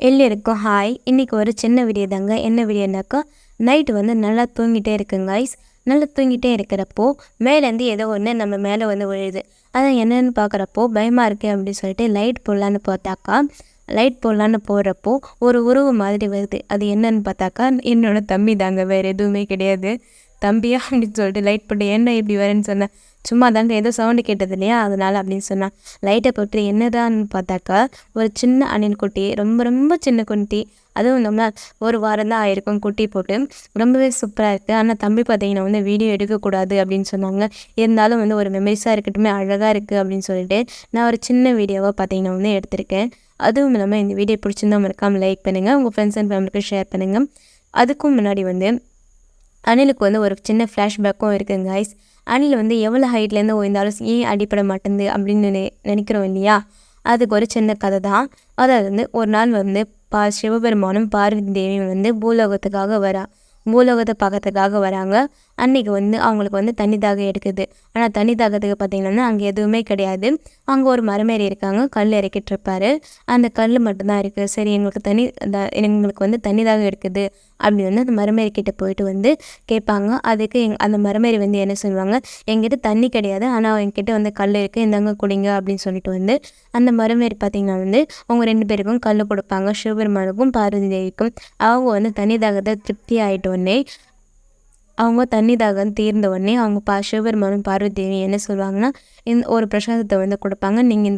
எல்லாருக்கும் ஹாய். இன்றைக்கி ஒரு சின்ன வீடியோ தாங்க. என்ன வீடியோனாக்கா, நைட்டு வந்து நல்லா தூங்கிட்டே இருக்குங்க கைஸ். நல்லா தூங்கிட்டே இருக்கிறப்போ மேலேருந்து ஏதோ ஒன்று நம்ம மேலே வந்து விழுது. அதான் என்னென்னு பார்க்குறப்போ பயமாக இருக்குது அப்படின்னு சொல்லிட்டு லைட் போடலான்னு பார்த்தாக்கா, லைட் போடலான்னு போடுறப்போ ஒரு உருவம் மாதிரி வருது. அது என்னன்னு பார்த்தாக்கா என்னோடய தம்பி தாங்க, வேறு எதுவுமே கிடையாது. தம்பியா அப்படின்னு சொல்லிட்டு லைட் போட்டு என்ன இப்படி வரேன்னு சொன்னேன். சும்மா தாங்க ஏதோ சவுண்டு கேட்டது இல்லையா, அதனால் அப்படின்னு சொன்னான். லைட்டை போட்டு என்னதான்னு பார்த்தாக்கா ஒரு சின்ன அணில் குட்டி, ரொம்ப ரொம்ப சின்ன குட்டி. அதுவும் இல்லாமல் ஒரு வாரம் தான் ஆயிருக்கும் குட்டி போட்டு. ரொம்பவே சூப்பராக இருக்குது. ஆனால் தம்பி பார்த்தீங்கன்னா வந்து வீடியோ எடுக்கக்கூடாது அப்படின்னு சொன்னாங்க. இருந்தாலும் வந்து ஒரு மெமரிஸாக இருக்கட்டுமே, அழகாக இருக்குது அப்படின்னு சொல்லிட்டு நான் ஒரு சின்ன வீடியோவாக பார்த்தீங்கன்னா வந்து எடுத்திருக்கேன். அதுவும் இல்லாமல் இந்த வீடியோ பிடிச்சிருந்தா மறக்காமல் லைக் பண்ணுங்கள், உங்கள் ஃப்ரெண்ட்ஸ் அண்ட் ஃபேமிலிக்கு ஷேர் பண்ணுங்கள். அதுக்கும் முன்னாடி வந்து அணிலுக்கு வந்து ஒரு சின்ன ஃப்ளாஷ்பேக்கும் இருக்குங்க கைஸ். அணில் வந்து எவ்வளோ ஹைட்லேருந்து ஓய்ந்தாலும் ஏன் அடிப்பட மாட்டேங்குது அப்படின்னு நினைக்கிறோம் இல்லையா, அதுக்கு ஒரு சின்ன கதை தான். அதாவது வந்து ஒரு நாள் வந்து சிவபெருமானும் பார்வதி தேவியும் வந்து பூலோகத்தை பார்க்கறதுக்காக வராங்க. அன்றைக்கி வந்து அவங்களுக்கு வந்து தண்ணி தாகம் எடுக்குது. ஆனால் தண்ணி தாகத்துக்கு பார்த்திங்கன்னா அங்கே எதுவுமே கிடையாது. அங்கே ஒரு மரமேறி இருக்காங்க, கல் இறக்கிட்டு இருப்பார். அந்த கல் மட்டும்தான் இருக்குது. சரி எங்களுக்கு வந்து தண்ணி தாகம் எடுக்குது அப்படி வந்து அந்த மரமேறிக்கிட்ட போயிட்டு வந்து கேட்பாங்க. அதுக்கு அந்த மரமேறி வந்து என்ன சொல்லுவாங்க, என்கிட்ட தண்ணி கிடையாது, ஆனால் என்கிட்ட வந்து கல் இருக்குது, இந்தாங்க குடிங்க அப்படின்னு சொல்லிட்டு வந்து அந்த மரமேறி பார்த்திங்கன்னா வந்து அவங்க 2 பேருக்கும் கல் கொடுப்பாங்க, சிவபெருமானுக்கும் பார்வதி தேவிக்கும். அவங்க வந்து தண்ணி தாகத்தை திருப்தி ஆகிட்ட உடனே, அவங்க தண்ணி தாகம் தீர்ந்த உடனே அவங்க சிவபெருமானும் பார்வதி தேவி என்ன சொல்லுவாங்கன்னா, இந்த ஒரு பிரசாதத்தை வந்து கொடுப்பாங்க. நீங்கள்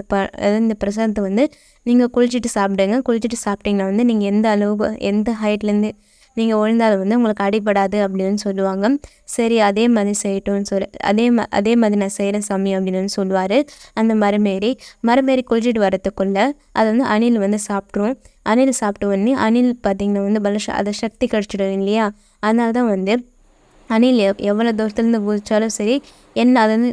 இந்த பிரசாதத்தை வந்து நீங்கள் குளிச்சுட்டு சாப்பிடுங்க. குளிச்சுட்டு சாப்பிட்டிங்கன்னா வந்து நீங்கள் எந்த அளவுக்கு எந்த ஹைட்லேருந்து நீங்கள் விழுந்தாலும் வந்து உங்களுக்கு அடிபடாது அப்படின்னு சொல்லுவாங்க. சரி அதே மாதிரி செய்யட்டும்னு சொல்லி அதே மாதிரி நான் செய்கிற சாமி அப்படின்னு சொல்லுவார். அந்த மரமேறி குளிச்சுட்டு வரத்துக்குள்ளே அதை வந்து அணில் வந்து சாப்பிட்ரும். அணில் சாப்பிட்ட உடனே அணில் பார்த்திங்கன்னா வந்து அதை சக்தி கிடச்சிடும் இல்லையா, அதனால தான் வந்து அணில் எவ்வளோ தூரத்துலேருந்து குதித்தாலும் சரி, என்ன அது வந்து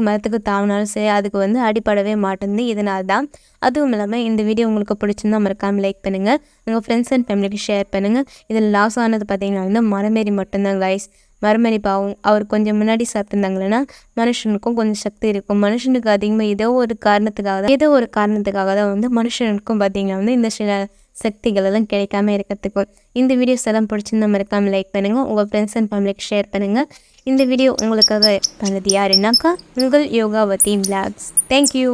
மரத்துக்கு தாவினாலும் சரி, அதுக்கு வந்து அடிப்படவே மாட்டேங்குது. இதனால தான். அதுவும் இல்லாமல் இந்த வீடியோ உங்களுக்கு பிடிச்சிருந்தா மறக்காமல் லைக் பண்ணுங்கள், உங்கள் ஃப்ரெண்ட்ஸ் அண்ட் ஃபேமிலிக்கு ஷேர் பண்ணுங்கள். இதில் லாஸ் ஆனது பார்த்திங்கன்னா வந்து மரமேறி மட்டும்தான் கைஸ். மரமேறி பாவம், அவர் கொஞ்சம் முன்னாடி சாப்பிட்டுருந்தாங்களேன்னா மனுஷனுக்கும் கொஞ்சம் சக்தி இருக்கும். மனுஷனுக்கு அதிகமாக ஏதோ ஒரு காரணத்துக்காக தான் வந்து மனுஷனுக்கும் பார்த்திங்கன்னா வந்து இந்த சில சக்திகள் எல்லாம் கிடைக்காம இருக்கிறதுக்கும். இந்த வீடியோஸ் எல்லாம் பிடிச்சிருந்தா மறக்காமல் லைக் பண்ணுங்கள், உங்கள் ஃப்ரெண்ட்ஸ் அண்ட் ஃபேமிலிக்கு ஷேர் பண்ணுங்கள். இந்த வீடியோ உங்களுக்காக பண்ணது யாருன்னாக்கா உங்கள் யோகாவதி விளாக்ஸ். தேங்க்யூ.